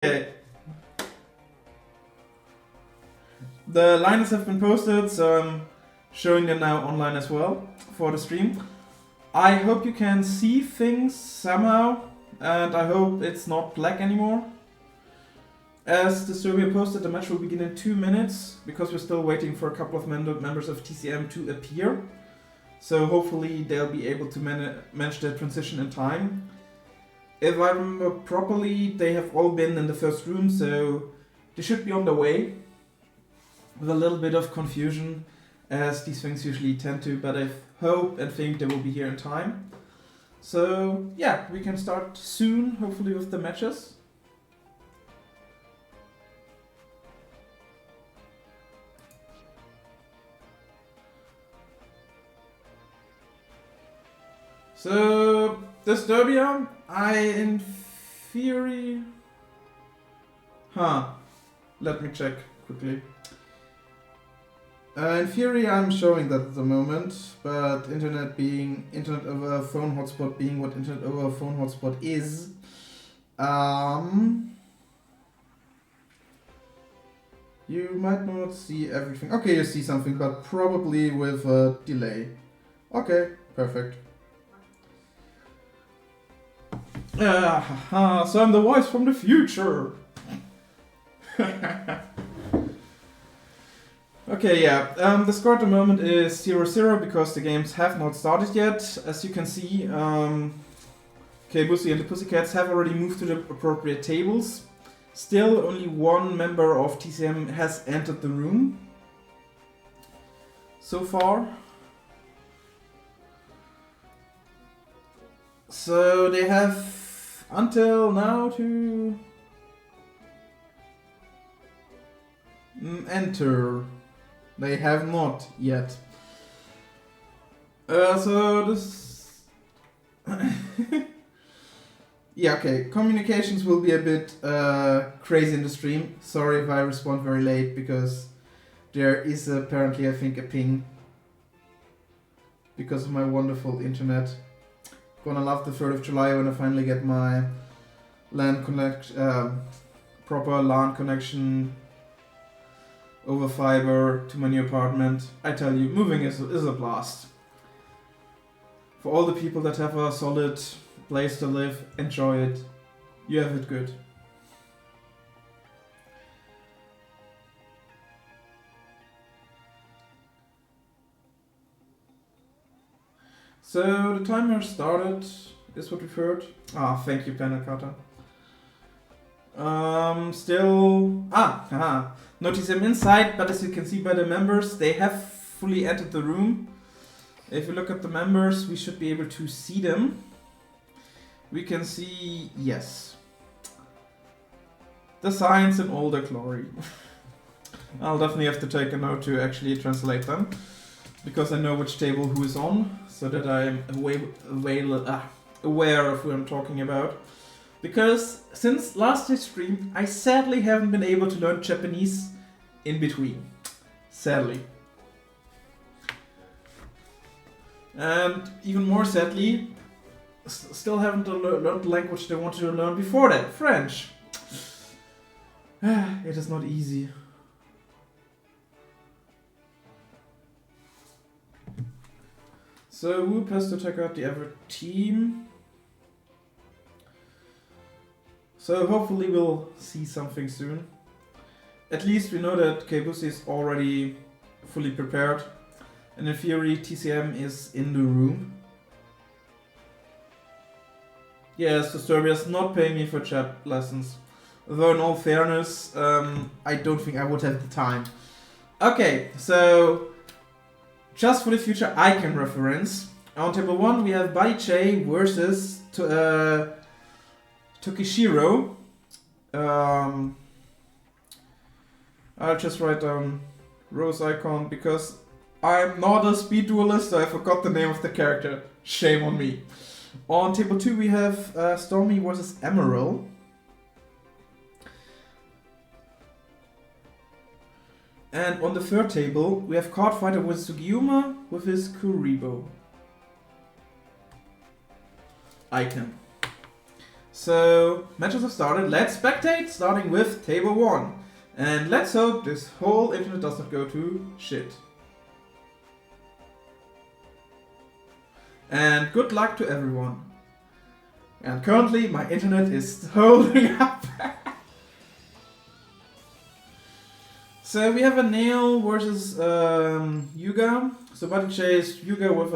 Okay. The liners have been posted, so I'm showing them now online as well for the stream. I hope you can see things somehow, and I hope it's not black anymore. As the survey posted, the match will begin in 2 minutes, because we're still waiting for a couple of members of TCM to appear. So hopefully they'll be able to manage the transition in time. If I remember properly, they have all been in the first room, so they should be on their way. With a little bit of confusion, as these things usually tend to, but I hope and think they will be here in time. So yeah, we can start soon, hopefully with the matches. So, Disturbia, in theory... let me check quickly. In theory, I'm showing that at the moment, but internet over phone hotspot being what internet over phone hotspot is, you might not see everything. Okay, you see something, but probably with a delay. Okay, perfect. So I'm the voice from the future. Okay, yeah. The score at the moment is 0-0 because the games have not started yet. As you can see, KBussy and the Pussycats have already moved to the appropriate tables. Still, only one member of TCM has entered the room so far. So they have until now to enter. They have not yet. So this... yeah, okay. Communications will be a bit crazy in the stream. Sorry if I respond very late, because there is apparently, I think, a ping. Because of my wonderful internet. Gonna love the 3rd of July when I finally get my proper LAN connection over fiber to my new apartment. I tell you, moving is a blast. For all the people that have a solid place to live, enjoy it. You have it good. So the timer started, is what we've heard. Thank you, Panacata. Still... no TCM inside, but as you can see by the members, they have fully entered the room. If you look at the members, we should be able to see them. We can see, yes, the signs in all their glory. I'll definitely have to take a note to actually translate them, because I know which table who is on, so that I'm aware of who I'm talking about. Because since last stream, I sadly haven't been able to learn Japanese in between. Sadly. And even more sadly, still haven't learned the language they wanted to learn before that, French. It is not easy. So Whoop has to check out the other team. So hopefully we'll see something soon. At least we know that KBussy is already fully prepared. And in theory, TCM is in the room. Yes, Disturbia is not paying me for chat lessons. Though in all fairness, I don't think I would have the time. Okay, so just for the future I can reference. On table 1 we have Buddy J versus Tokishiro. I'll just write down Rose Icon because I'm not a speed duelist, so I forgot the name of the character. Shame on me. On table 2 we have Stormy versus Emerald. And on the 3rd table we have Cardfighter versus Sugiyuma with his Kuribo icon. So, matches have started. Let's spectate, starting with table 1. And let's hope this whole internet does not go to shit. And good luck to everyone. And currently my internet is holding up. So we have a Nail versus Yuga. So Buddy Chase Yuga with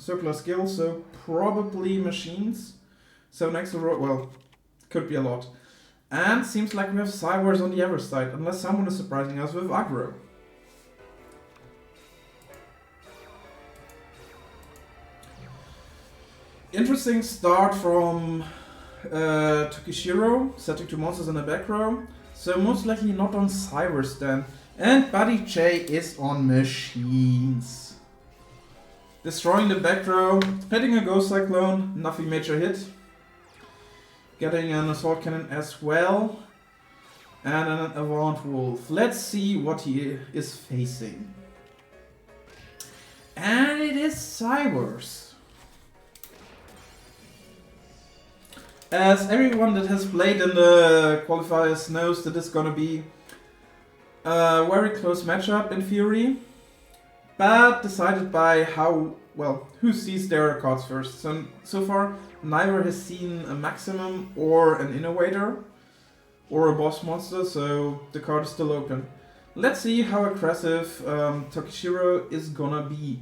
circular skill, so probably machines. 7 extra row, well, could be a lot. And seems like we have Cybers on the other side, unless someone is surprising us with aggro. Interesting start from Tokishiro, setting 2 monsters in the back row. So most likely not on Cybers then. And Buddy J is on machines. Destroying the back row, hitting a Ghost Cyclone, nothing major hit. Getting an Assault Cannon as well. And an Avant Wolf. Let's see what he is facing. And it is Cybers. As everyone that has played in the qualifiers knows that it's gonna be a very close matchup in theory. But decided by how, well, who sees their cards first. So far, neither has seen a maximum or an innovator or a boss monster, so the card is still open. Let's see how aggressive Tokishiro is gonna be.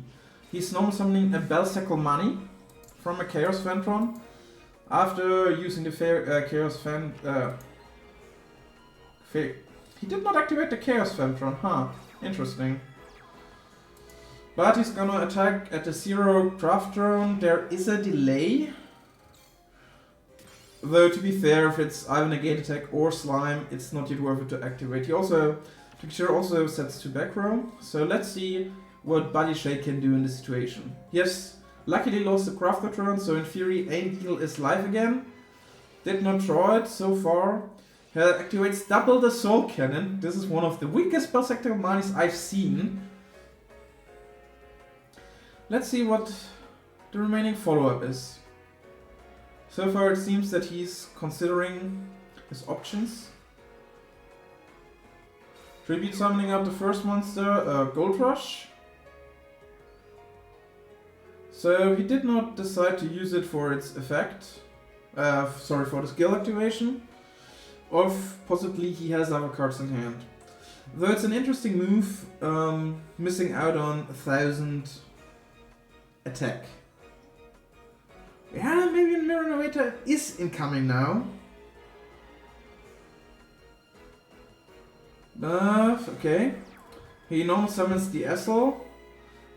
He's normal summoning a Bellsackle Money from a Chaos Ventron after using the Chaos Fan. He did not activate the Chaos Ventron, huh? Interesting. But he's gonna attack at the 0 craft drone. There is a delay. Though to be fair, if it's either a gate attack or slime, it's not yet worth it to activate. Tokishiro also sets to back row. So let's see what Buddy Shake can do in this situation. Yes, luckily lost the crafter turn, so in theory Angel is live again. Did not draw it so far. He activates double the Soul Cannon. This is one of the weakest Berserker Manis I've seen. Let's see what the remaining follow-up is. So far it seems that he's considering his options. Tribute summoning out the first monster, Gold Rush. So he did not decide to use it for its effect. For the skill activation. Or possibly he has other cards in hand. Though it's an interesting move, missing out on 1000 attack. Yeah, maybe a Mirror Innovator is incoming now. Okay. He normal summons the Essel,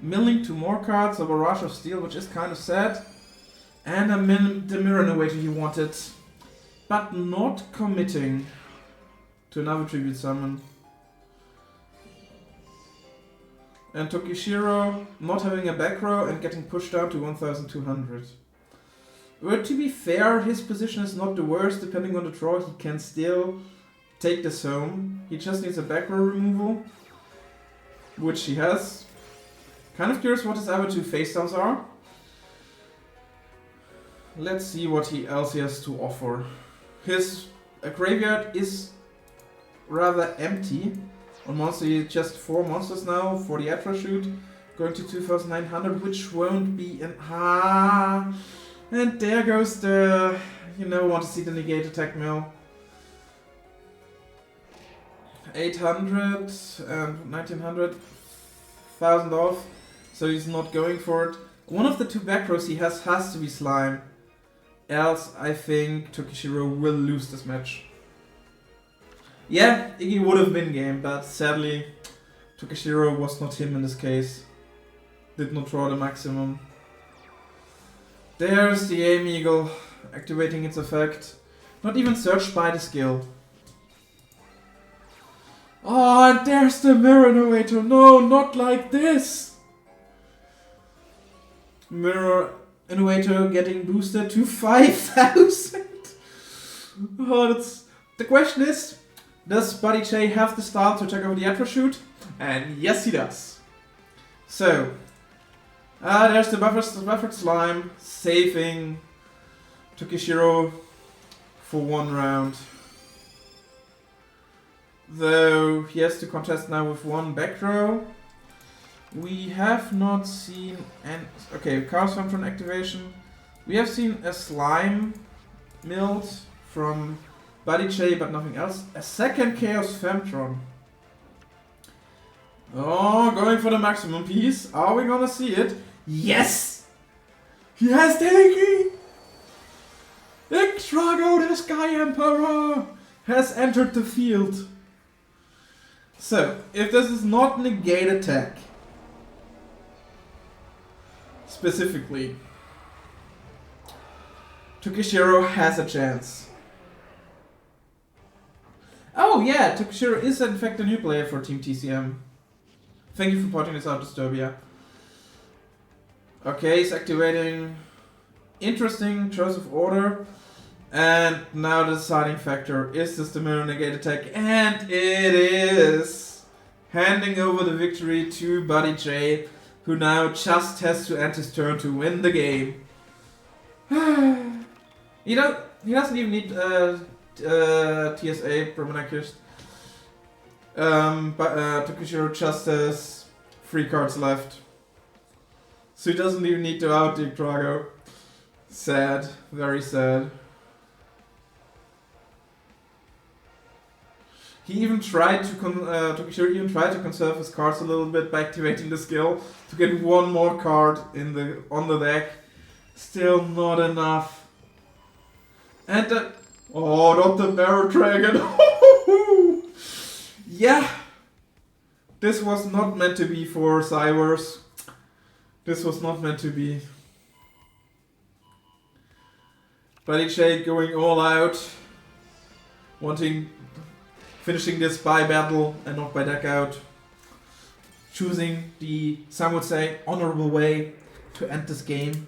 milling 2 more cards, a Barrage of Steel, which is kind of sad. And the Mirror Innovator he wanted, but not committing to another Tribute Summon. And Tokishiro not having a back row and getting pushed down to 1200. But to be fair, his position is not the worst. Depending on the draw, he can still take this home. He just needs a back row removal, which he has. Kind of curious what his other 2 face downs are. Let's see what else he has to offer. His graveyard is rather empty. On monster, he just 4 monsters now for the Atra shoot, going to 2900, which won't be an and there goes the, want to see the negate attack mill. 800 and 1900, 1000 off, so he's not going for it. One of the 2 back rows he has to be slime, else I think Tokishiro will lose this match. Yeah, Iggy would have been game, but sadly Tokishiro was not him in this case. Did not draw the maximum. There's the Aim Eagle activating its effect. Not even searched by the skill. Oh, and there's the Mirror Innovator. No, not like this. Mirror Innovator getting boosted to 5000. Oh, the question is, does Buddy J have the style to check over the Atra shoot? And yes, he does. So, there's the buffered slime, saving Tokishiro for one round. Though he has to contest now with one back row. We have not seen an... Okay, Chaos Femtron activation. We have seen a Slime Mild from Buddy J, but nothing else. A second Chaos Femtron. Oh, going for the maximum piece. Are we gonna see it? Yes! He has taken! Ixtrago, the Sky Emperor, has entered the field. So, if this is not negate attack, specifically, Tokishiro has a chance. Oh yeah, Tokishiro is in fact a new player for Team TCM. Thank you for pointing this out, Disturbia. Okay, he's activating. Interesting choice of order. And now the deciding factor, is this the mirror negate attack? And it is! Handing over the victory to Buddy J, who now just has to end his turn to win the game. He doesn't even need TSA from anarchist. But Tokishiro just has 3 cards left. So he doesn't even need to out Drago. Sad, very sad. He even tried to Tokishiro even tried to conserve his cards a little bit by activating the skill to get one more card on the deck. Still not enough. And not the Barrow Dragon. Yeah. This was not meant to be for Cybers. This was not meant to be. Buddy J going all out. Finishing this by battle and not by deck out. Choosing the, some would say, honorable way to end this game.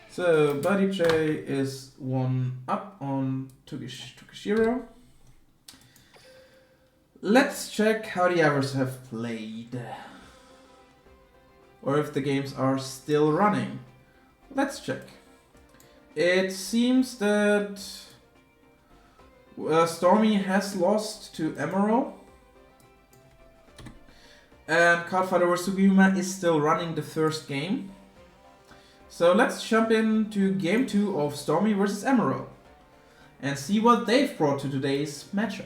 So Buddy J is 1 up on Tokishiro. Let's check how the others have played. Or if the games are still running. Let's check. It seems that Stormy has lost to Emerald. And Cardfighter vs Sugiyuma is still running the first game. So let's jump into game 2 of Stormy vs Emerald and see what they've brought to today's matchup.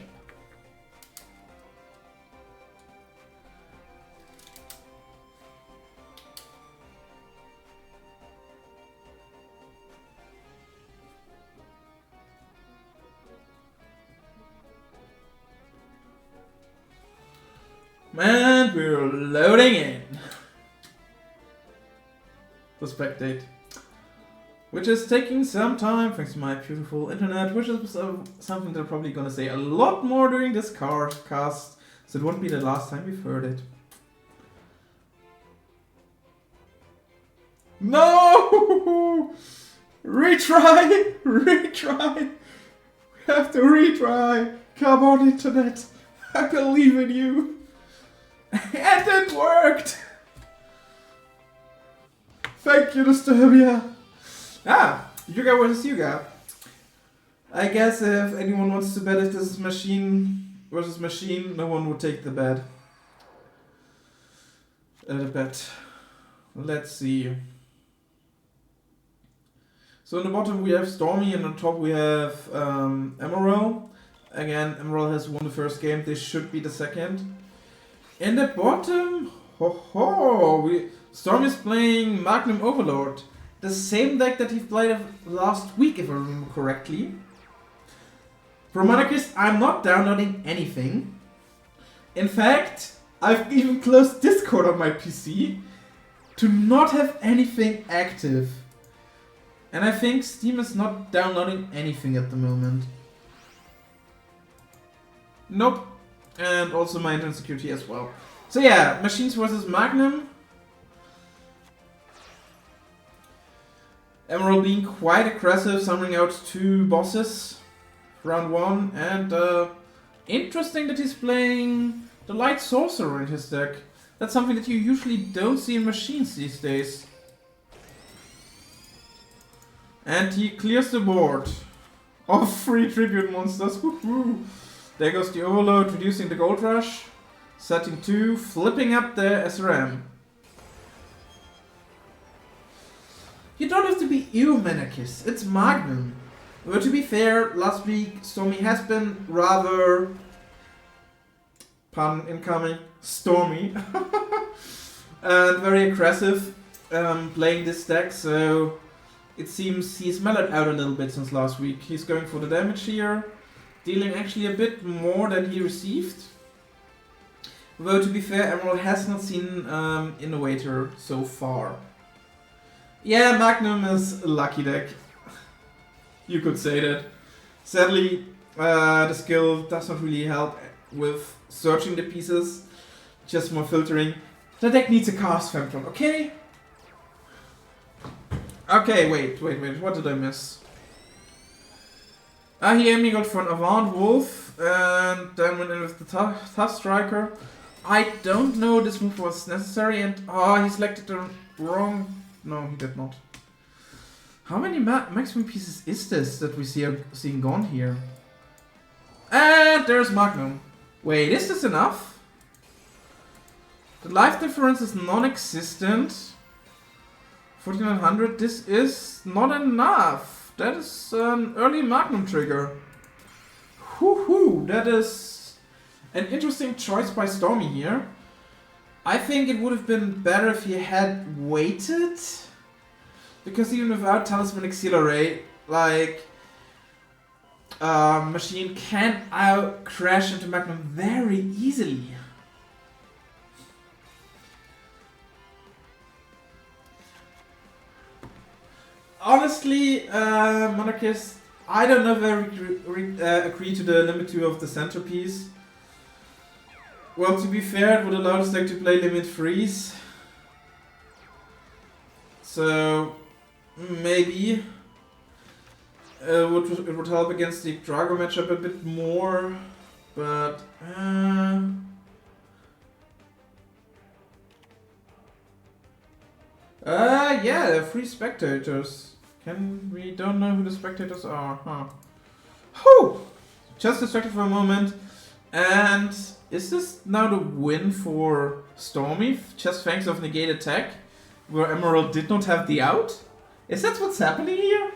And we're loading in the spectate, which is taking some time thanks to my beautiful internet, which is something they're probably gonna say a lot more during this cast, so it won't be the last time you've heard it. No! Retry! Retry! We have to retry! Come on, internet! I believe in you! And it worked! Thank you, Disturbia! Yuga versus Yuga. I guess if anyone wants to bet if this is machine versus machine, no one would take the bet. Let's see. So on the bottom we have Stormy and on top we have Emerald. Again, Emerald has won the first game, this should be the second. In the bottom, Storm is playing Magnum Overlord, the same deck that he played last week, if I remember correctly. From Monarchist, I'm not downloading anything. In fact, I've even closed Discord on my PC to not have anything active. And I think Steam is not downloading anything at the moment. Nope. And also my internet security as well. So yeah, Machines versus Magnum. Emerald being quite aggressive, summoning out 2 bosses. Round 1. And interesting that he's playing the Light Sorcerer in his deck. That's something that you usually don't see in Machines these days. And he clears the board. of 3 tribute monsters. Woohoo! There goes the Overload, reducing the Gold Rush. Setting 2, flipping up the SRM. You don't have to be Eumenicis, it's Magnum. Well, to be fair, last week Stormy has been rather, pun incoming, stormy and very aggressive playing this deck, so it seems he's mellowed out a little bit since last week. He's going for the damage here, dealing actually a bit more than he received. Though to be fair, Emerald has not seen Innovator so far. Yeah, Magnum is a lucky deck. You could say that. Sadly, the skill does not really help with searching the pieces, just more filtering. The deck needs a cast Femtron, okay? Okay, wait, what did I miss? He aiming got for an Avant Wolf, and then went in with the Tough Striker. I don't know this move was necessary, and he selected the wrong... No, he did not. How many maximum pieces is this that we seeing gone here? And there's Magnum. Wait, is this enough? The life difference is non-existent. 4900, this is not enough. That is an early Magnum trigger. Woohoo, that is an interesting choice by Stormy here. I think it would have been better if he had waited. Because even without Talismanic Seal Array, like, Machine can crash into Magnum very easily. Honestly, Monarchist, I don't know if I agree to the limit 2 of the centerpiece. Well, to be fair, it would allow this deck to play limit 3s. So, maybe it would help against the Drago matchup a bit more, but yeah, there are 3 spectators. We don't know who the spectators are, huh? Whew! Just distracted for a moment, and is this now the win for Stormy, just thanks of negate attack, where Emerald did not have the out? Is that what's happening here?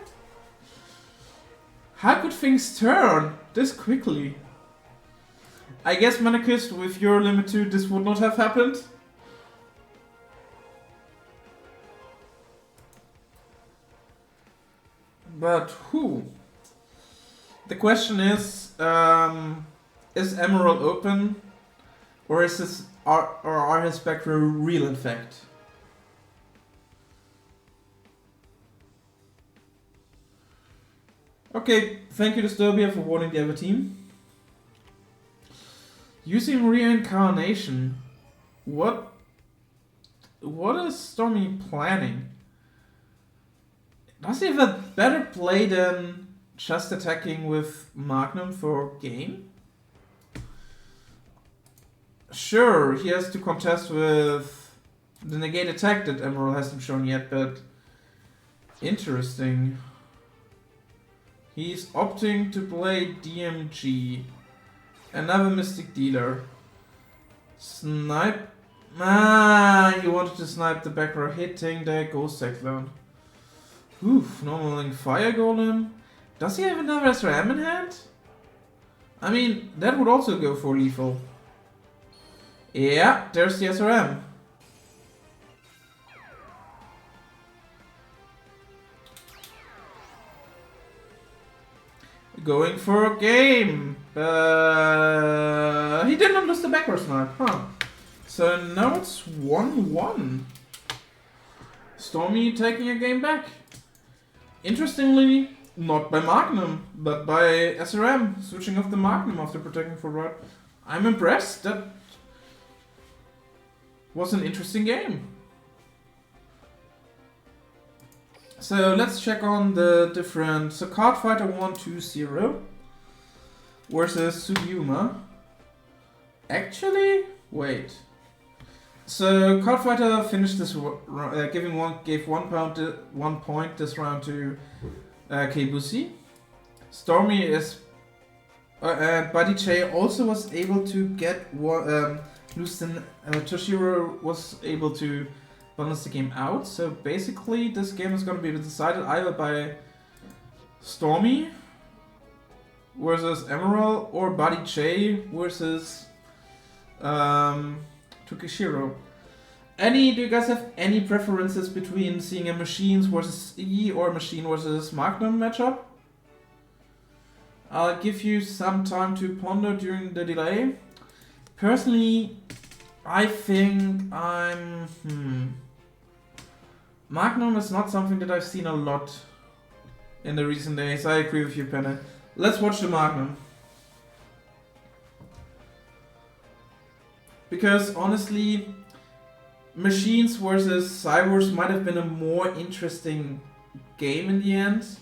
How could things turn this quickly? I guess, Manakist, with your limit 2, this would not have happened. But who? The question is Emerald open, or is this are his Spectre real in fact? Okay, thank you Disturbia for warning the other team. Using Reincarnation, what is Stormy planning? Does he have a better play than just attacking with Magnum for game? Sure, he has to contest with the negate attack that Emerald hasn't shown yet, but interesting. He's opting to play DMG. Another Mystic Dealer. Snipe. He wanted to snipe the back row, hitting the Ghost Cyclone. Oof, normaling Fire Golem. Does he have another SRM in hand? I mean, that would also go for lethal. Yeah, there's the SRM. Going for a game. He did not lose the backward snipe, huh? So now it's 1-1. Stormy taking a game back. Interestingly, not by Magnum, but by SRM, switching off the Magnum after protecting for right. I'm impressed. That was an interesting game. So let's check on the different... So Card Fighter 1-2-0 versus Sugiyuma. Actually, wait. So Card Fighter finished this gave 1 point this round to KBussy. Stormy is... Buddy J also was able to get one... Toshiro was able to balance the game out. So basically this game is going to be decided either by Stormy versus Emerald or Buddy J versus Tokishiro. Do you guys have any preferences between seeing a Machines versus E or Machine versus Magnum matchup? I'll give you some time to ponder during the delay. Personally, I think Magnum is not something that I've seen a lot in the recent days. I agree with you, Penne. Let's watch the Magnum. Because honestly, Machines versus Cybers might have been a more interesting game in the end.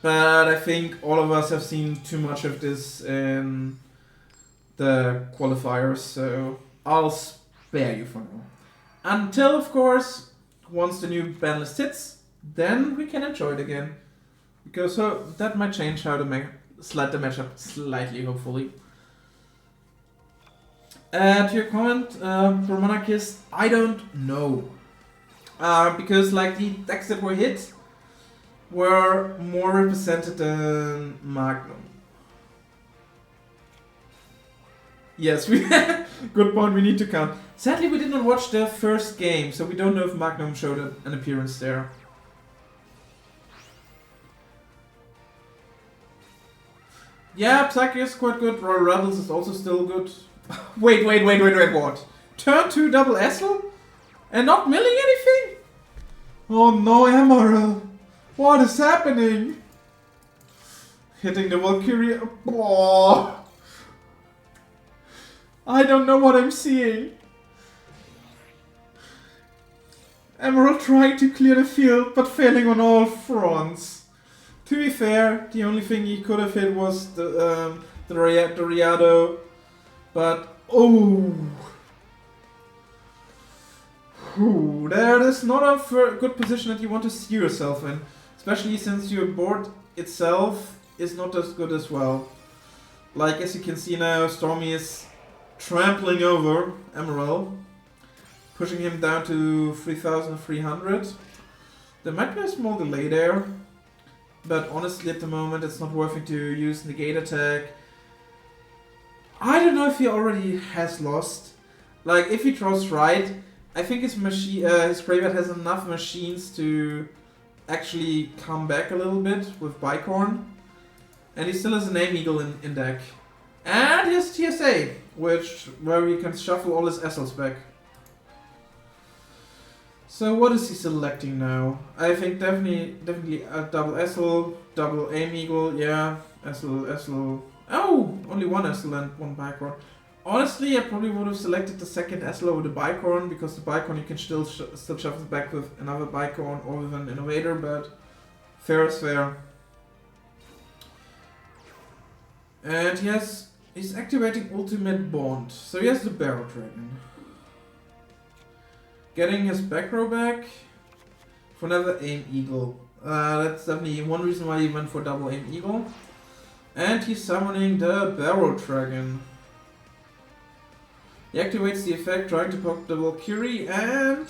But I think all of us have seen too much of this in the qualifiers, so I'll spare you for now. Until, of course, once the new ban list hits, then we can enjoy it again. Because that might change how to slide the matchup slightly, hopefully. To your comment, for Monarchist, I don't know. Because like the decks that were hit were more represented than Magnum. Yes, good point, we need to count. Sadly, we did not watch the first game, so we don't know if Magnum showed an appearance there. Yeah, Psyche is quite good, Royal Rebels is also still good. Wait, what? Turn 2 double Essel? And not milling anything? Oh no, Emerald! What is happening? Hitting the Valkyrie. Oh. I don't know what I'm seeing. Emerald trying to clear the field, but failing on all fronts. To be fair, the only thing he could have hit was the Riado. But, oh. That is not a good position that you want to see yourself in. Especially since your board itself is not as good as well. Like, as you can see now, Stormy is trampling over Emerald, pushing him down to 3,300. There might be a small delay there, but honestly at the moment it's not worth it to use Negate Attack. I don't know if he already has lost. Like, if he draws right, I think his graveyard has enough machines to actually come back a little bit with Bicorn. And he still has an Aim Eagle in deck. And he has TSA, where he can shuffle all his Essels back. So what is he selecting now? I think definitely a double Essel, double Aim Eagle, yeah, Essel. Oh, only one Essel and one Bicorn. Honestly, I probably would have selected the second Essel over the Bicorn, because the Bicorn you can still shuffle back with another Bicorn or with an Innovator, but fair is fair. And he's activating Ultimate Bond, so he has the Barrow Dragon. Getting his back row back for another Aim Eagle. That's definitely one reason why he went for double Aim Eagle. And he's summoning the Barrow Dragon. He activates the effect, trying to poke the Valkyrie, and...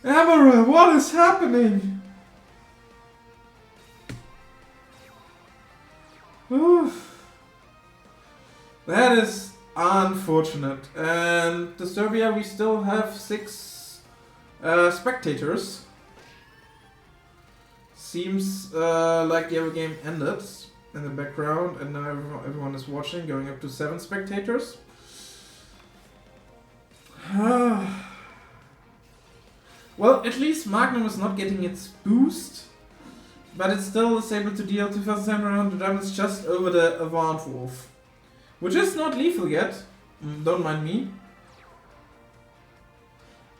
Emerald, what is happening? Oof. That is unfortunate. And Disturbia, we still have 6 spectators. Seems like the other game ended in the background, and now everyone is watching, going up to 7 spectators. Well, at least Magnum is not getting its boost, but it still is able to deal 2,700 damage just over the Avant Wolf, which is not lethal yet, don't mind me.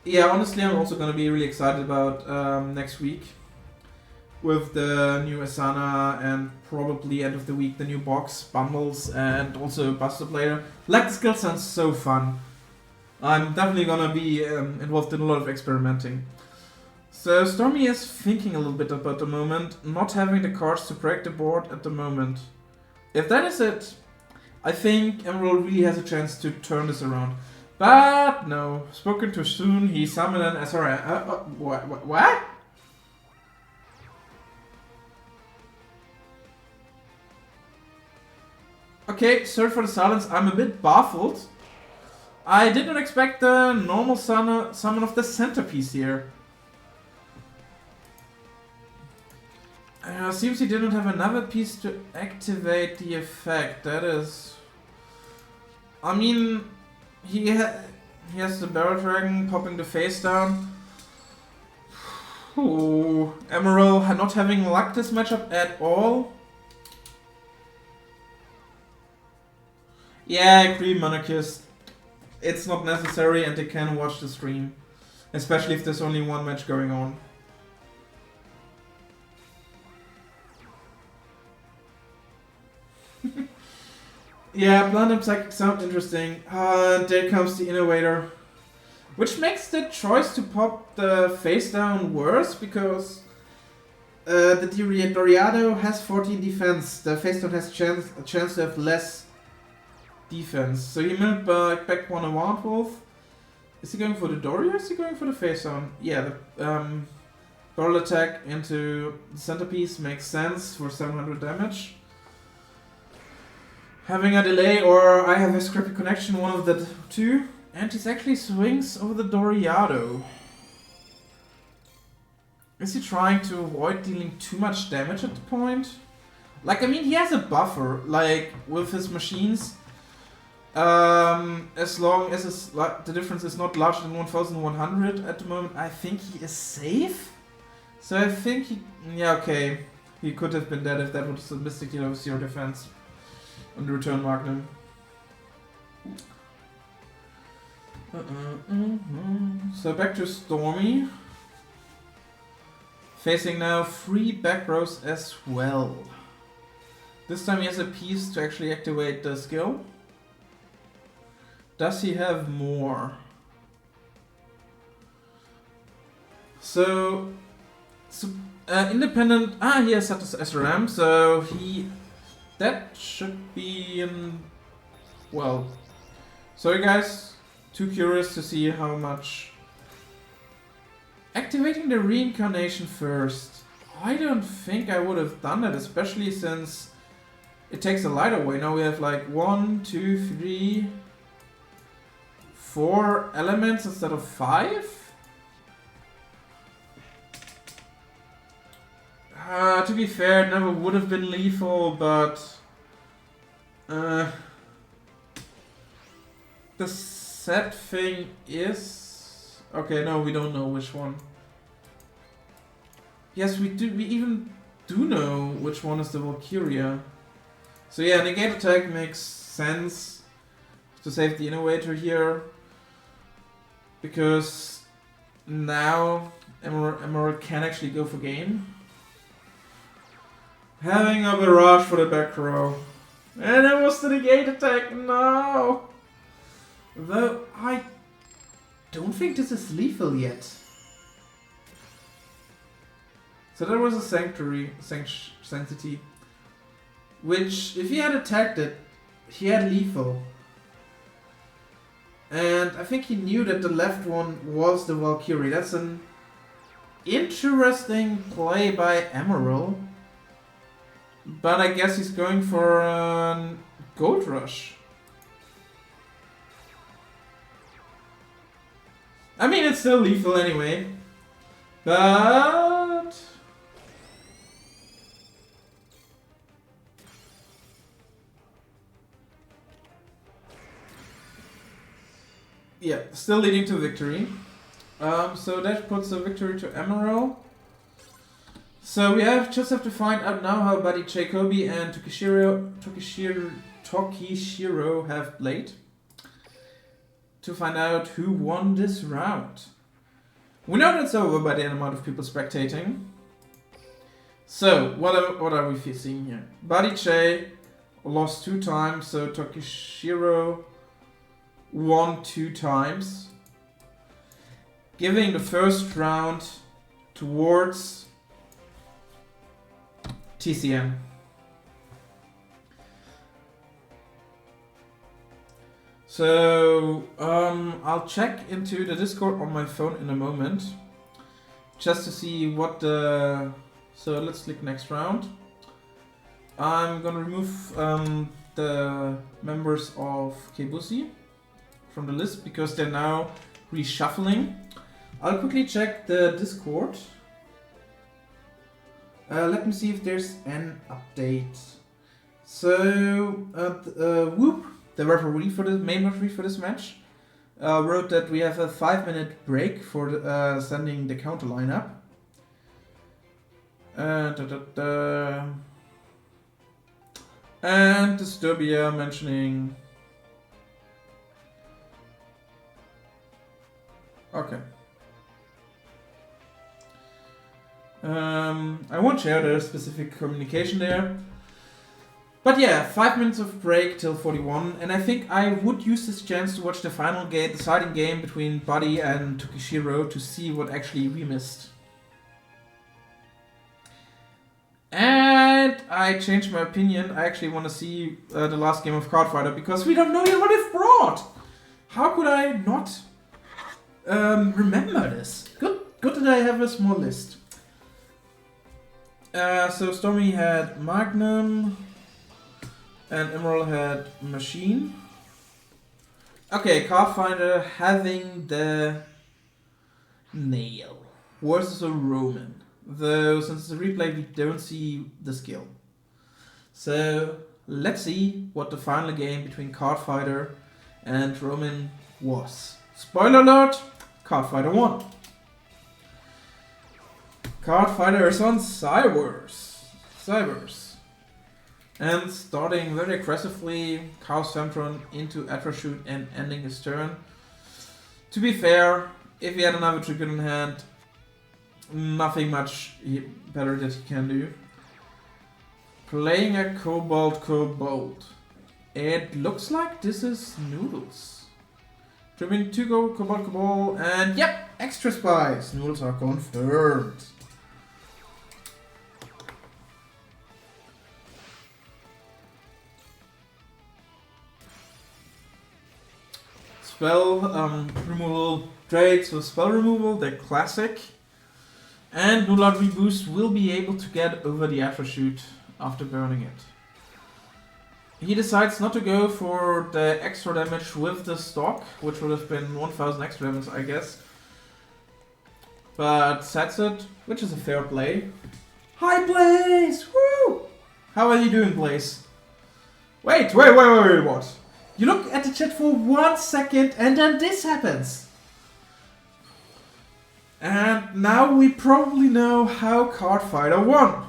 Yeah, honestly I'm also gonna be really excited about next week with the new Asana and probably end of the week the new box bundles and also Buster Player. Like, the skill sounds so fun. I'm definitely gonna be involved in a lot of experimenting. So Stormy is thinking a little bit about the moment, not having the cards to break the board at the moment. If that is it, I think Emerald really has a chance to turn this around. But no, spoken too soon, he summoned an SRM. What? Okay, sorry for the silence, I'm a bit baffled. I did not expect the normal summon of the centerpiece here. Seems he didn't have another piece to activate the effect. That is... I mean, he has the Barrel Dragon popping the face down. Ooh, Emerald not having luck this matchup at all. Yeah, I agree, Monarchist. It's not necessary and they can watch the stream. Especially if there's only one match going on. Yeah, Blunt Psychic sound interesting. There comes the Innovator. Which makes the choice to pop the face down worse, because the Doriado has 14 defense. The face down has a chance to have less defense. So he moved back one a Wild Wolf. Is he going for the Dory or is he going for the face down? Yeah, the barrel attack into the centerpiece makes sense for 700 damage. Having a delay, or I have a scrappy connection, one of the two. And he actually swings over the Doriado. Is he trying to avoid dealing too much damage at the point? Like, I mean, he has a buffer, like, with his machines. As long as the difference is not larger than 1100 at the moment, I think he is safe. So I think he... Yeah, okay. He could have been dead if that was a Mystic Dealer with 0 defense. On the return Magnum. So back to Stormy. Facing now 3 back rows as well. This time he has a piece to actually activate the skill. Does he have more? So independent. He has set this SRM, so he. That should be in. Well. Sorry guys, too curious to see how much. Activating the reincarnation first. I don't think I would have done that, especially since it takes a light away. Now we have like 1, 2, 3, 4 elements instead of 5. To be fair, it never would have been lethal, but the sad thing is, okay, no, we don't know which one. Yes, we do. We even do know which one is the Valkyria. So yeah, negate attack makes sense to save the Innovator here, because now Emerald can actually go for game. Having a barrage for the back row. And it was the negate attack, no! Though I don't think this is lethal yet. So there was a Sanctity. Which, if he had attacked it, he had lethal. And I think he knew that the left one was the Valkyrie. That's an interesting play by Emerald. But I guess he's going for a Gold Rush. I mean, it's still lethal anyway. But... yeah, still leading to victory. So that puts a victory to Emerald. So we just have to find out now how Buddy Jacoby and Tokishiro have played. To find out who won this round. We know that's over by the amount of people spectating. So, what are we seeing here? Buddy J lost 2 times, so Tokishiro won 2 times. Giving the first round towards TCM. So I'll check into the Discord on my phone in a moment, just to see what the. So let's click next round. I'm gonna remove the members of KBussy from the list because they're now reshuffling. I'll quickly check the Discord. Let me see if there's an update. So Whoop, the referee for the main referee for this match, wrote that we have a 5-minute break for sending the counter lineup. And Disturbia mentioning. Okay. I won't share the specific communication there. But yeah, 5 minutes of break till 41, and I think I would use this chance to watch the final game, deciding game between Buddy and Tokishiro to see what actually we missed. And I changed my opinion. I actually want to see the last game of Cardfighter because we don't know yet what it's brought. How could I not remember this? Good that I have a small list. So Stormy had Magnum, and Emerald had Machine. Okay, Cardfighter having the Nail versus a Roman. Though since it's a replay, we don't see the skill. So let's see what the final game between Cardfighter and Roman was. Spoiler alert, Cardfighter won. Cardfighter is on Cybers. And starting very aggressively, Chaos Femtron into Atrashoot and ending his turn. To be fair, if he had another tribute in hand, nothing much better that he can do. Playing a Cobalt. It looks like this is Noodles. Tripping 2 go Cobalt, and yep, extra spies. Noodles are confirmed. Spell removal trades with spell removal, they're classic. And Nullard Reboost will be able to get over the Atrashoot after burning it. He decides not to go for the extra damage with the stock, which would have been 1000 extra damage, I guess. But sets it, which is a fair play. Hi Blaze! Woo! How are you doing, Blaze? Wait, what? You look at the chat for 1 second and then this happens. And now we probably know how Cardfighter won.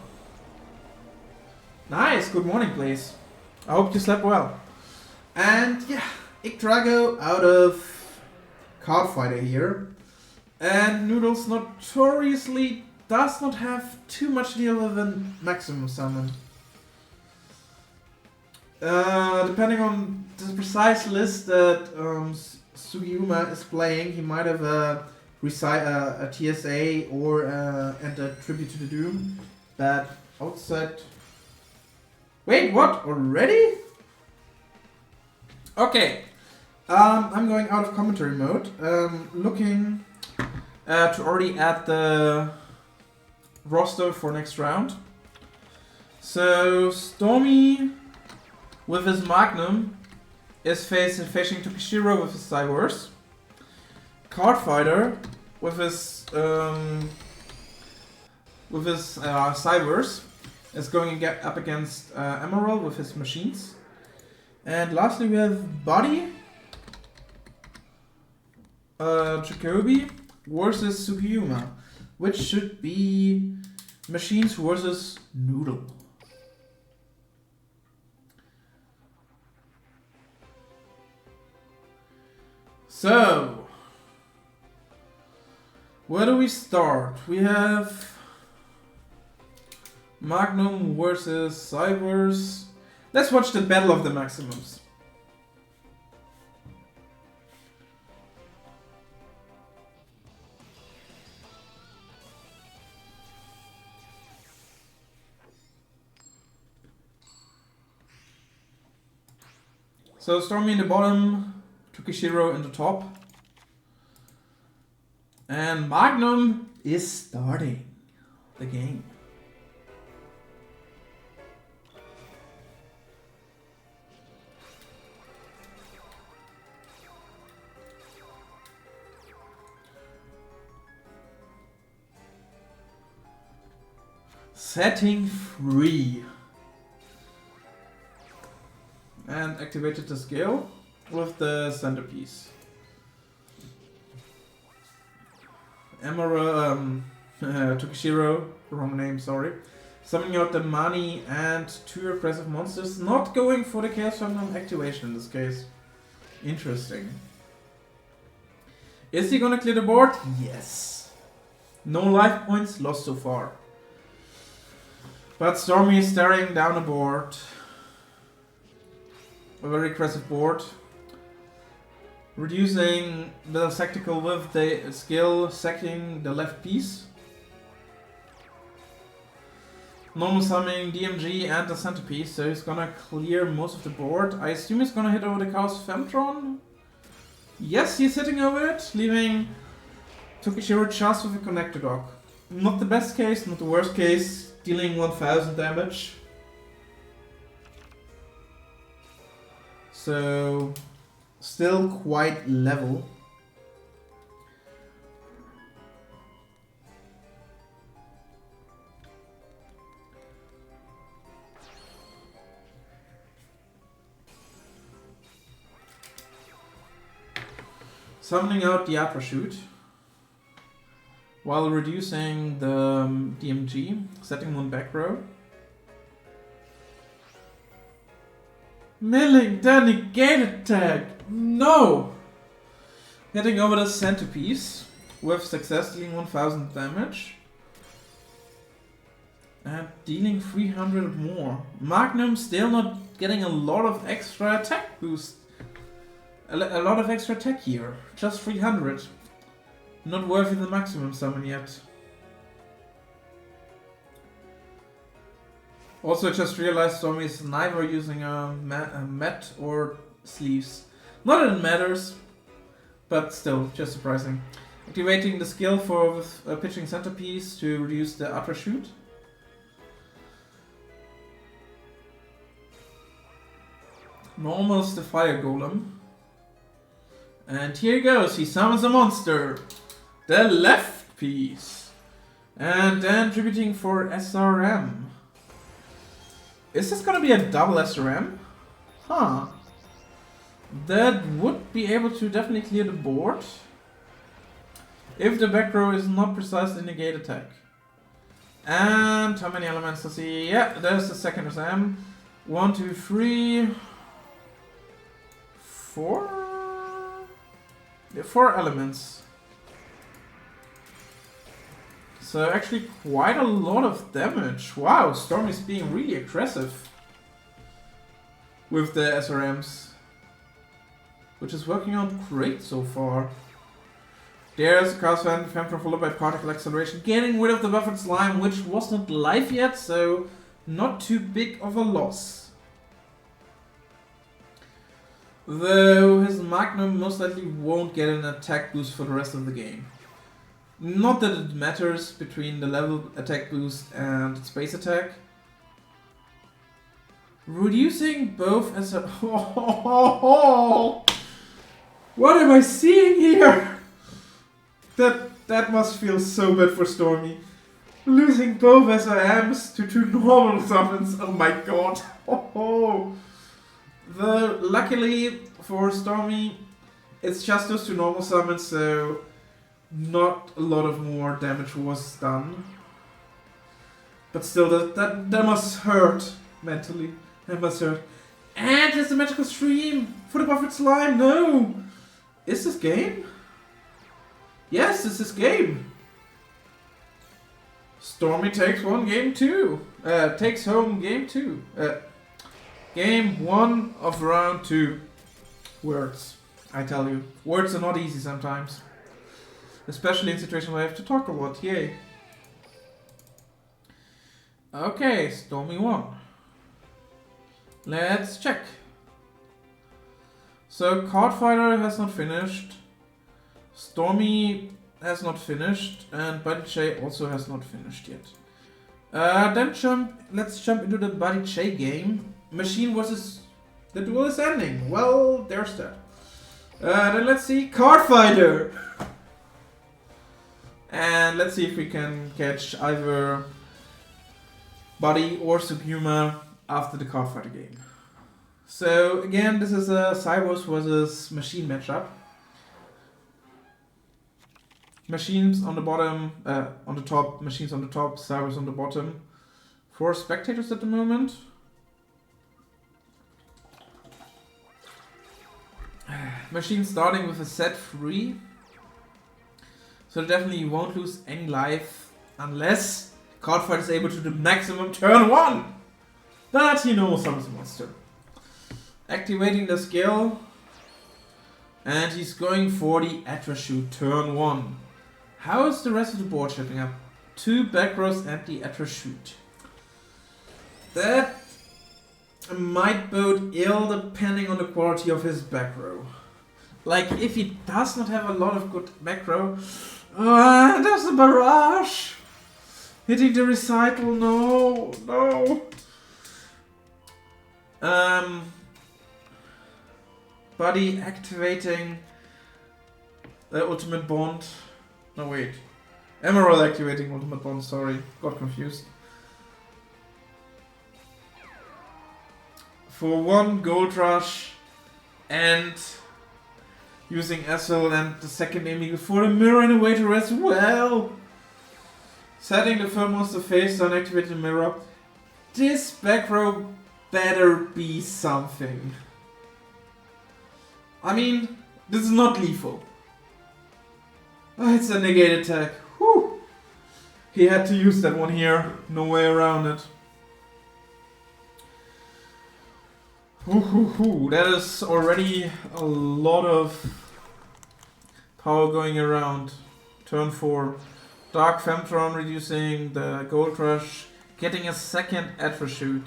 Nice, good morning, Blaze. I hope you slept well. And yeah, Igdrago out of Cardfighter here. And Noodles notoriously does not have too much deal with a maximum summon. Depending on the precise list that Sugiyuma is playing, he might have a TSA or and a Tribute to the Doom. But outside... Wait, what? Already? Okay. I'm going out of commentary mode. Looking to already add the roster for next round. So Stormy with his Magnum is facing Tokishiro with his Cybers. Cardfighter with his Cybers is going to get up against Emerald with his machines. And lastly we have Buddy, Jacoby versus Sugiyuma, which should be Machines versus Noodle. So, where do we start? We have Magnum versus Cybers. Let's watch the battle of the maximums. So Stormy in the bottom, Tukishiro in the top. And Magnum is starting the game. Setting free. And activated the skill with the centerpiece. Emerald, Tukishiro, wrong name, sorry. Summoning out the money and 2 aggressive monsters. Not going for the Chaos Phantom activation in this case. Interesting. Is he gonna clear the board? Yes. No life points lost so far. But Stormy is staring down a board. A very aggressive board. Reducing the tactical with the skill, sacking the left piece. Normal summoning DMG and the centerpiece, so he's gonna clear most of the board. I assume he's gonna hit over the Chaos Femtron. Yes, he's hitting over it, leaving Tukishiro just with a connector dock. Not the best case, not the worst case, dealing 1000 damage. So, still quite level. Summoning out the Parachute while reducing the DMG, setting 1 back row. Milling, then negate attack! No! Hitting over the centerpiece with success, dealing 1000 damage. And dealing 300 more. Magnum still not getting a lot of extra attack boost. A lot of extra attack here. Just 300. Not worthy the maximum summon yet. Also, I just realized Stormy is neither using a mat or sleeves. Not that it matters, but still, just surprising. Activating the skill for a pitching centerpiece to reduce the upper shoot. Normals the fire golem. And here he goes, he summons a monster. The left piece. And then tributing for SRM. Is this gonna be a double SRM? Huh. That would be able to definitely clear the board. If the back row is not precisely negate attack. And how many elements does he? Yeah, there's the second SRM. 1, 2, 3, 4? 4 elements. So actually quite a lot of damage. Wow, Storm is being really aggressive with the SRMs. Which is working out great so far. There's a Chaos Phantom followed by Particle Acceleration. Getting rid of the buffered slime, which was not live yet, so not too big of a loss. Though his Magnum most likely won't get an attack boost for the rest of the game. Not that it matters between the level attack boost and space attack. Reducing both as a... What am I seeing here? That must feel so bad for Stormy. Losing both SRMs to 2 normal summons, oh my god. Luckily for Stormy, it's just those 2 normal summons, so not a lot of more damage was done. But still, that must hurt mentally. That must hurt. And it's a magical stream for the buffered slime. No, is this game? Yes, this is game. Stormy takes game 2. Takes home game 2. Game 1 of round 2. Words. I tell you. Words are not easy sometimes. Especially in situations where I have to talk a lot. Yay. Okay, Stormy won. Let's check. So Cardfighter has not finished. Stormy has not finished. And Buddy Che also has not finished yet. Let's jump into the Buddy Che game. Machine versus the duel is ending. Well, there's that. Then let's see Cardfighter. And let's see if we can catch either Buddy or Sugiyuma after the Cardfighter game. So again, this is a Cybos versus Machine matchup. Machines on the bottom, on the top, Machines on the top, Cybos on the bottom. 4 spectators at the moment. Machine starting with a set 3. So definitely you won't lose any life unless Cardfighter is able to do maximum turn 1. But he knows something's a monster. Activating the skill. And he's going for the Attrashoot turn 1. How is the rest of the board shaping up? 2 back rows and the Attrashoot. That might bode ill depending on the quality of his back row. Like, if he does not have a lot of good back row, there's a barrage! Hitting the recital, no. Buddy activating the ultimate bond. No, wait. Emerald activating ultimate bond, sorry. Got confused. For 1 gold rush and using Essel and the second Amigo for a mirror innovator as well. Setting the third monster face down, activating the mirror. This back row better be something. I mean, this is not lethal. It's a negate attack. Whew. He had to use that one here. No way around it. That is already a lot of power going around. Turn 4. Dark Femtron reducing the Gold Rush. Getting a second Attrashoot.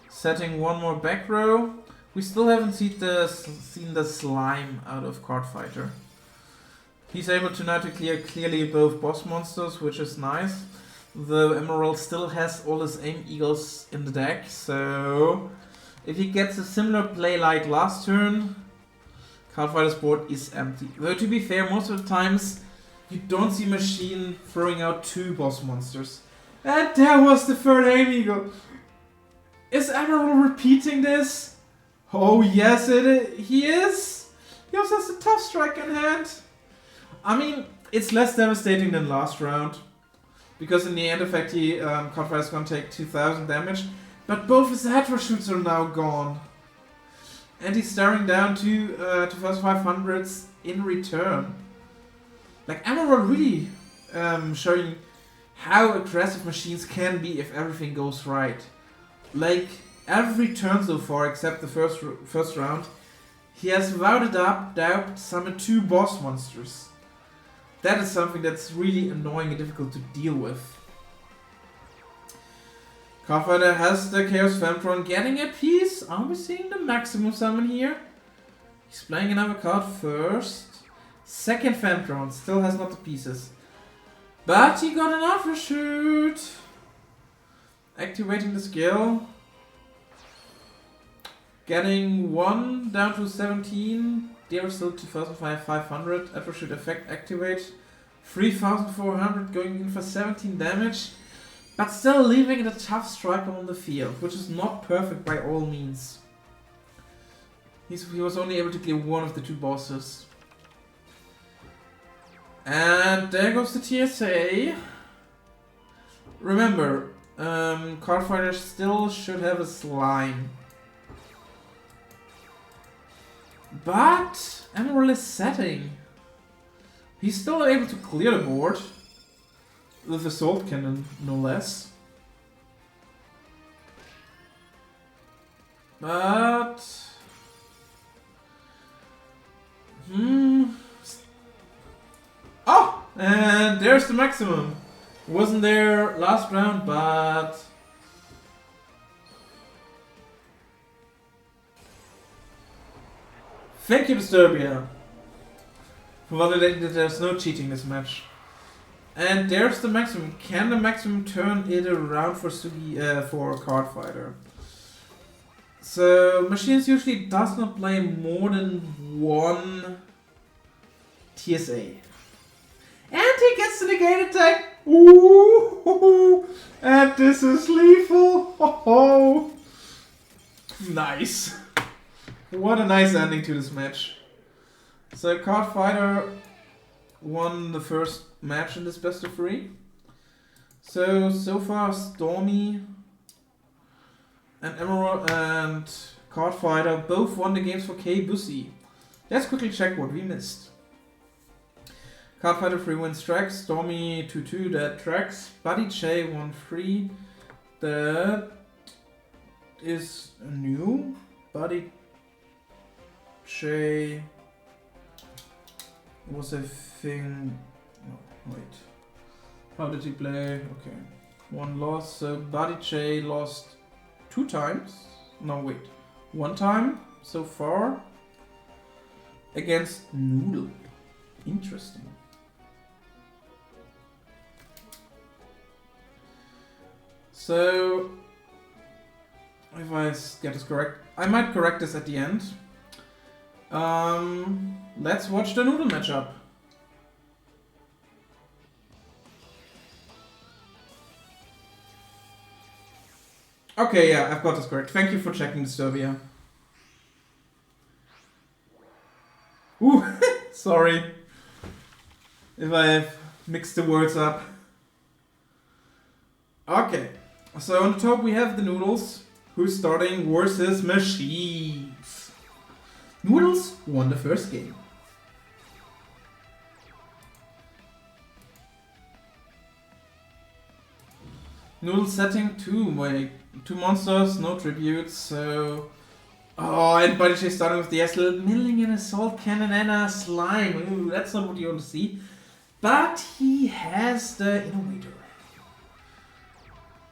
Setting 1 more back row. We still haven't seen the slime out of Cardfighter. He's able to now to clear clearly both boss monsters, which is nice. The Emerald still has all his aim eagles in the deck, so if he gets a similar play like last turn, Cardfighter's board is empty. Though to be fair, most of the times you don't see Machine throwing out 2 boss monsters. And there was the third aim eagle. Is Emerald repeating this? Oh yes, he is. He also has a tough strike in hand. I mean, it's less devastating than last round. Because in the end effect, Cardfighter is going to take 2000 damage. But both his Attrashoots are now gone. And he's staring down to first 500s in return. Like, Emerald really showing how aggressive Machines can be if everything goes right. Like, every turn so far, except the first round, he has without a doubt summoned 2 boss monsters. That is something that's really annoying and difficult to deal with. Cardfighter has the Chaos Femtron getting a piece. Are we seeing the maximum summon here? He's playing another card first. Second Femtron still has not the pieces. But he got an Attrashoot. Activating the skill. Getting 1 down to 17. There is still 2500. Attrashoot effect activate. 3400 going in for 17 damage. But still leaving it a tough striker on the field, which is not perfect by all means. He was only able to clear 1 of the 2 bosses. And there goes the TSA. Remember, Cardfighter still should have a slime. But Emerald is setting. He's still able to clear the board. With Assault Cannon, no less. But... Oh! And there's the maximum. Wasn't there last round, but... Thank you, Disturbia, for validating that there's no cheating this match. And there's the maximum. Can the maximum turn it around for for Card Fighter? So Machines usually does not play more than one TSA. And he gets the negate attack. Ooh, and this is lethal. Oh, nice. What a nice ending to this match. So Card Fighter won the first match in this best of 3. So far Stormy and Emerald and Card Fighter both won the games for KBussy. Let's quickly check what we missed. Card Fighter 3 wins tracks, Stormy 2-2 that tracks, Buddy Che 1-3 that is new. Buddy Che was a thing. No, wait. How did he play? Okay. 1 loss. So Buddy Che lost 2 times. No, wait. 1 time so far against Noodle. Interesting. So, if I get this correct, I might correct this at the end. Let's watch the Noodle matchup. Okay, yeah, I've got this correct. Thank you for checking, Disturbia. Ooh, sorry if I have mixed the words up. Okay, so on the top we have the Noodles, who's starting versus Machines. Noodles won the first game. Noodles setting 2 monsters, no tributes, so... Oh, and Buddy Che starting with the S-Little milling an assault cannon and a slime. Ooh, that's not what you want to see. But he has the Innovator.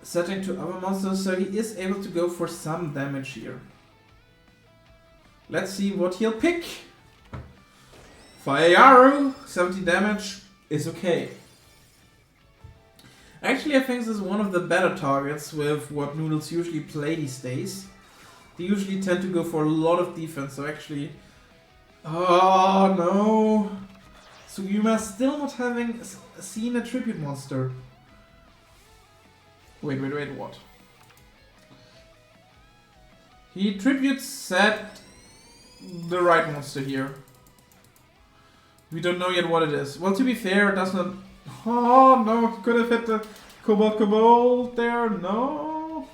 Setting 2 other monsters, so he is able to go for some damage here. Let's see what he'll pick. Fire Arrow, 70 damage is okay. Actually, I think this is one of the better targets with what Noodles usually play these days. They usually tend to go for a lot of defense, so actually... Oh no! Sugiyama still not having seen a tribute monster. Wait, what? He tributes set the right monster here. We don't know yet what it is. Well, to be fair, it does not... Oh no, could have hit the Cobalt there, no.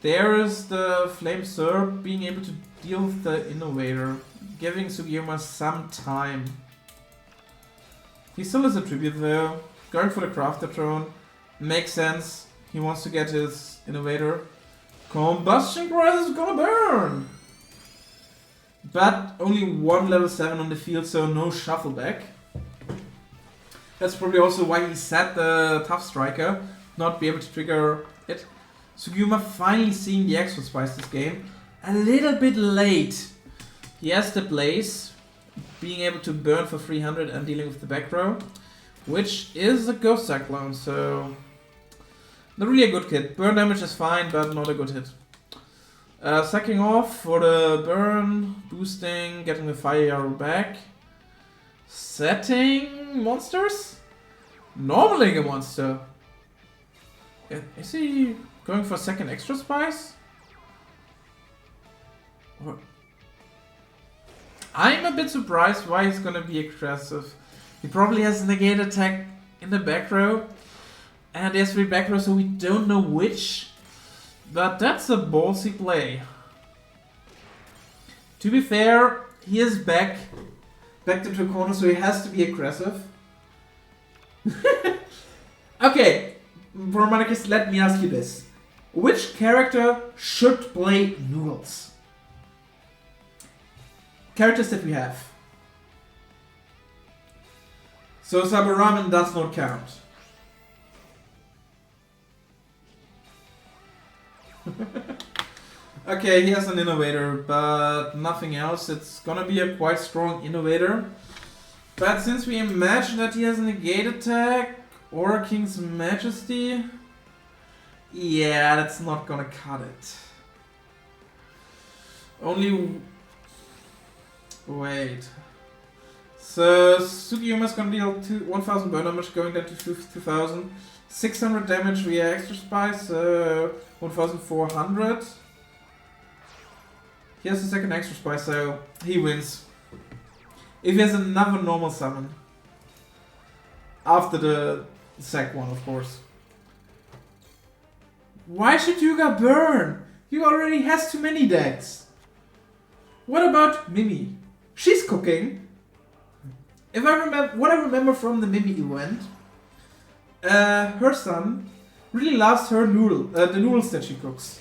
There is the Flame Serp being able to deal with the Innovator, giving Sugiyama some time. He still has a tribute though, going for the Crafter Throne. Makes sense, he wants to get his Innovator. Combustion Prize is gonna burn! But only 1 level 7 on the field, so no shuffle back. That's probably also why he set the Tough Striker, not be able to trigger it. Sugiyama finally seeing the Extra Spice this game. A little bit late. He has the Blaze, being able to burn for 300 and dealing with the back row, which is a Ghost Cyclone, so not really a good hit. Burn damage is fine, but not a good hit. Sacking off for the burn, boosting, getting the Fire Arrow back. Setting monsters? Normaling a monster. Is he going for second Extra Spice? Or... I'm a bit surprised why he's gonna be aggressive. He probably has a negate attack in the back row. And there's 3 back rows, so we don't know which. But that's a ballsy play. To be fair, he is backed into a corner, so he has to be aggressive. Okay, Romanicus, let me ask you this. Which character should play Noodles? Characters that we have. So Saburaman does not count. Okay, he has an innovator, but nothing else. It's gonna be a quite strong innovator. But since we imagine that he has a negate attack or a King's Majesty, yeah, that's not gonna cut it. Only... Wait. So Sugiyuma's gonna deal 1000 burn damage, going down to 2000. 600 damage via extra spice, 1400. He has a second extra spice, so he wins. If he has another normal summon. After the sec one, of course. Why should Yuga burn? Yuga already has too many decks. What about Mimi? She's cooking. If I remember, what I remember from the Mimi event, her son really loves her noodle, the noodles that she cooks.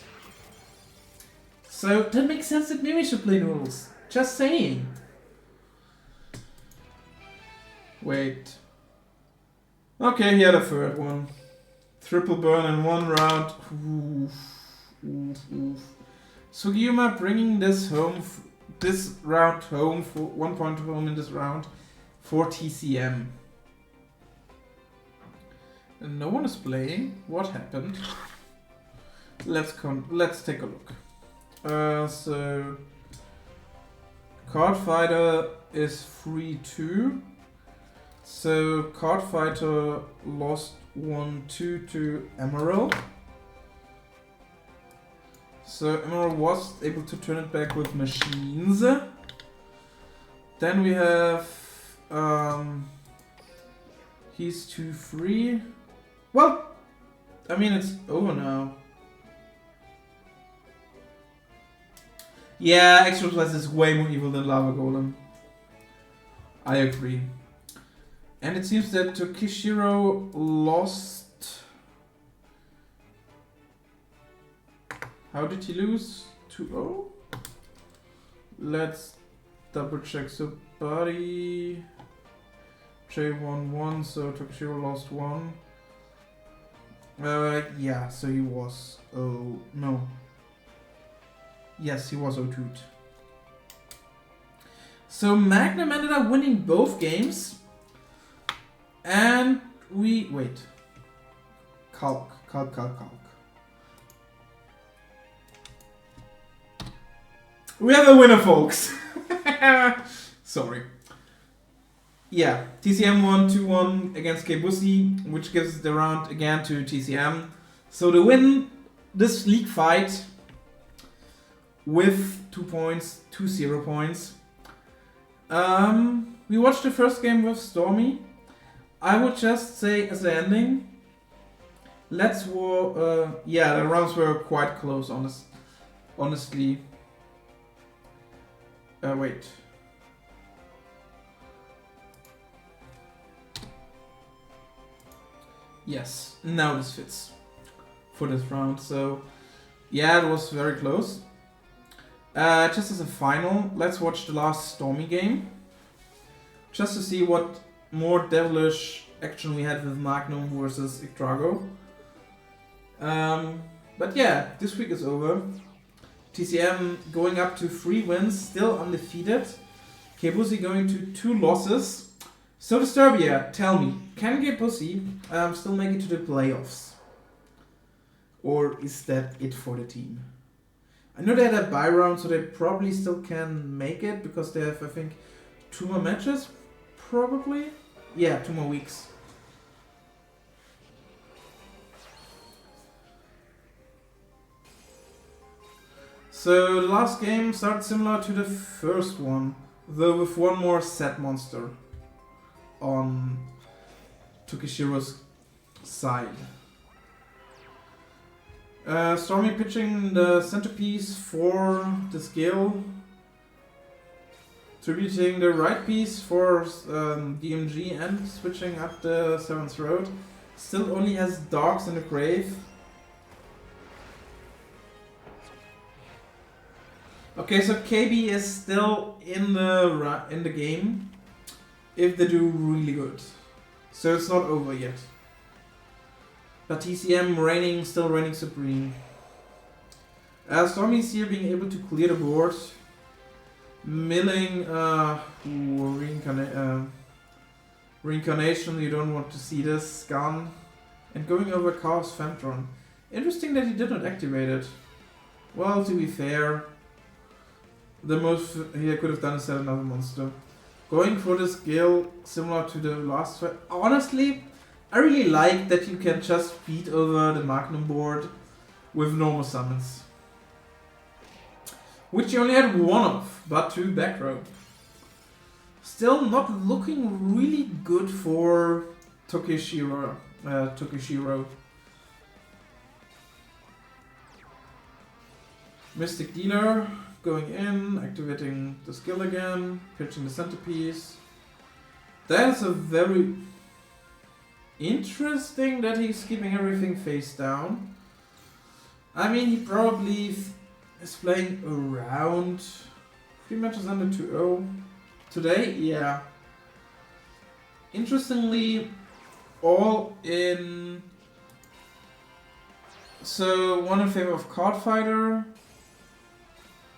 So that makes sense that Mimi should play noodles. Just saying. Wait. Okay, he had a third one. Triple burn in one round. Oof, oof, oof. Sugiyuma bringing this home, this round home, for 1 point home in this round for TCM. And no one is playing. What happened? Let's take a look. So Card Fighter is 3-2. So Card Fighter lost 1-2 to Emerald. So Emerald was able to turn it back with machines. Then we have he's 2-3. Well, I mean it's over now. Yeah, Extra Plus is way more evil than Lava Golem. I agree. And it seems that Tokishiro lost... How did he lose? 2-0? Let's double check. So Buddy... J1-1, so Tokishiro lost 1. Yeah, so he was... Oh, no. Yes, he was 0-2'd. So Magnum ended up winning both games. And we... Wait. Calc. We have a winner, folks. Sorry. Yeah, TCM won 2-1 against KBussy, which gives the round again to TCM. So to win this league fight with 2 points, 2-0 points. We watched the first game with Stormy. I would just say as the ending, let's war. Yeah, the rounds were quite close, honestly. Wait. Yes, now this fits for this round. So, yeah, it was very close. Just as a final, let's watch the last Stormy game. Just to see what more devilish action we had with Magnum versus Ictrago. But yeah, this week is over. TCM going up to 3 wins, still undefeated. KBussy going to 2 losses. So Disturbia, tell me, can KBussy still make it to the playoffs? Or is that it for the team? I know they had a bye round, so they probably still can make it, because they have, I think, 2 more matches, probably? Yeah, 2 more weeks. So the last game started similar to the first one, though with 1 more set monster on Tokishiro's side. Stormy pitching the centerpiece for the skill, tributing the right piece for DMG and switching up the 7th road. Still only has dogs in the grave. Okay, so KB is still in the game if they do really good. So it's not over yet. But TCM still reigning supreme. Stormy's here being able to clear the board. Milling Reincarnation, you don't want to see this, gone. And going over Chaos Femtron. Interesting that he did not activate it. Well, to be fair, the most he could have done is set another monster. Going for the skill similar to the last fight. Honestly, I really like that you can just beat over the Magnum board with normal summons. Which you only had one of, but 2 back row. Still not looking really good for Tokishiro. Mystic Dealer going in, activating the skill again, pitching the centerpiece. That is a very interesting that he's keeping everything face down. I mean, he probably is playing around 3 matches under 2-0 today. Yeah. Interestingly, all in. So 1 in favor of Card Fighter.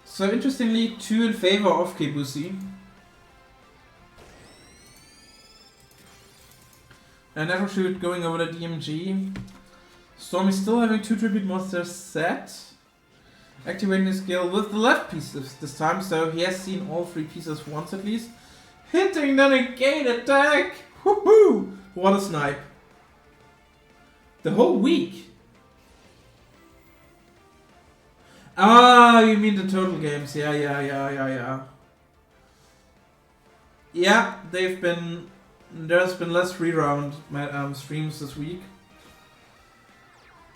So interestingly, 2 in favor of KBussy. And Shoot going over the DMG. Storm is still having 2 tribute monsters set. Activating the skill with the left pieces this time, so he has seen all 3 pieces once at least. Hitting the negate attack! Woohoo! What a snipe. The whole week. Ah, you mean the total games. Yeah. Yeah, there's been less 3-round streams this week.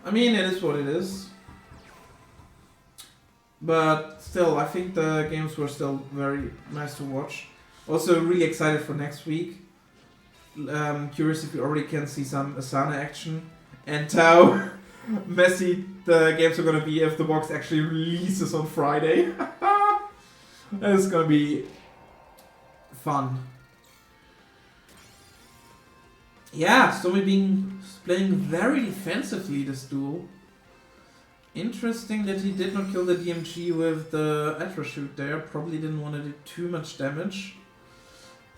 I mean, it is what it is. But still, I think the games were still very nice to watch. Also, really excited for next week. Curious if we already can see some Asana action. And how messy the games are gonna be if the box actually releases on Friday. It's gonna be fun. Yeah, Stormy playing very defensively this duel. Interesting that he did not kill the DMG with the Shoot there. Probably didn't want to do too much damage.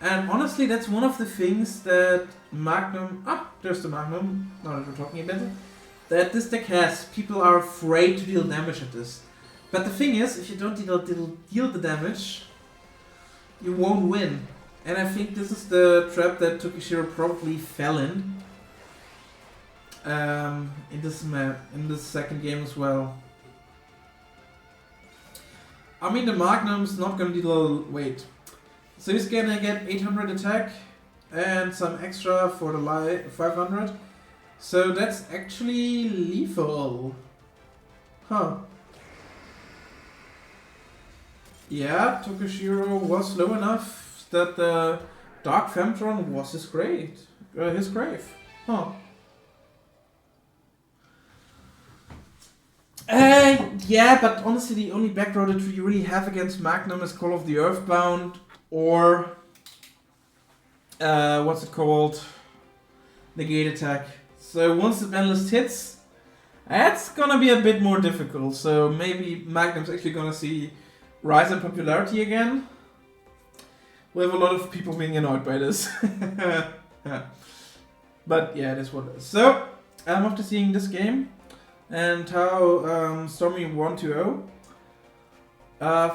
And honestly, that's one of the things that Magnum... Ah, there's the Magnum, now that we're talking about it. That this deck has. People are afraid to deal damage at this. But the thing is, if you don't deal the damage, you won't win. And I think this is the trap that Tokishiro probably fell in this map, in this second game as well. I mean, the Magnum's not gonna deal... Wait. So he's gonna get 800 attack and some extra for the 500. So that's actually lethal. Huh. Yeah, Tokishiro was low enough that the Dark Femtron was his grave. Huh. Yeah, but honestly the only back row that you really have against Magnum is Call of the Earthbound or what's it called? Negate attack. So once the ban list hits, that's gonna be a bit more difficult. So maybe Magnum's actually gonna see rise in popularity again. We have a lot of people being annoyed by this. But yeah, that's what it is. So after seeing this game and how Stormy won 2-0,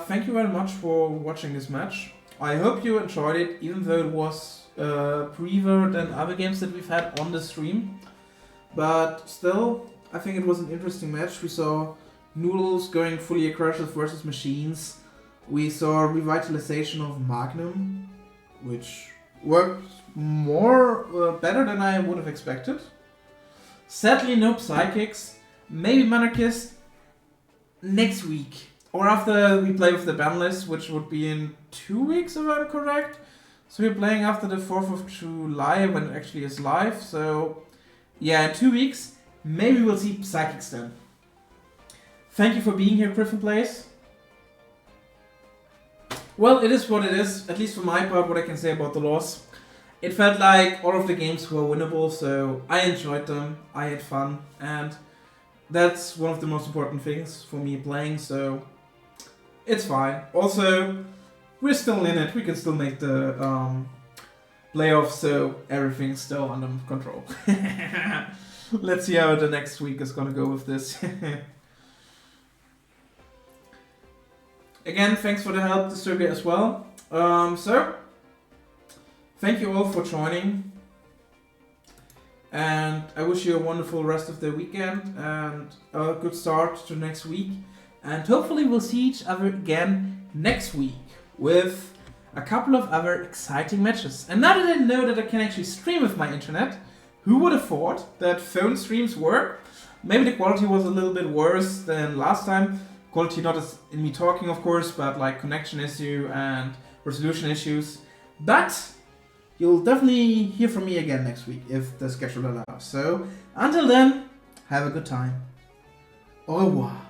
thank you very much for watching this match. I hope you enjoyed it, even though it was braver than other games that we've had on the stream. But still, I think it was an interesting match. We saw Noodles going fully aggressive versus Machines. We saw revitalization of Magnum, which worked better than I would have expected. Sadly, no Psychics. Maybe Monarchist next week. Or after we play with the ban list, which would be in 2 weeks if I'm correct. So we're playing after the 4th of July when it actually is live. So yeah, in 2 weeks, maybe we'll see Psychics then. Thank you for being here, Griffin Plays. Well, it is what it is, at least for my part, what I can say about the loss. It felt like all of the games were winnable, so I enjoyed them, I had fun, and that's one of the most important things for me playing, so it's fine. Also, we're still in it. We can still make the playoffs, so everything's still under control. Let's see how the next week is gonna go with this. Again, thanks for the help, Disturbia, as well. So, thank you all for joining. And I wish you a wonderful rest of the weekend and a good start to next week. And hopefully we'll see each other again next week with a couple of other exciting matches. And now that I know that I can actually stream with my internet, who would have thought that phone streams work? Maybe the quality was a little bit worse than last time. Quality not as in me talking, of course, but like connection issue and resolution issues. But you'll definitely hear from me again next week if the schedule allows. So until then, have a good time. Au revoir.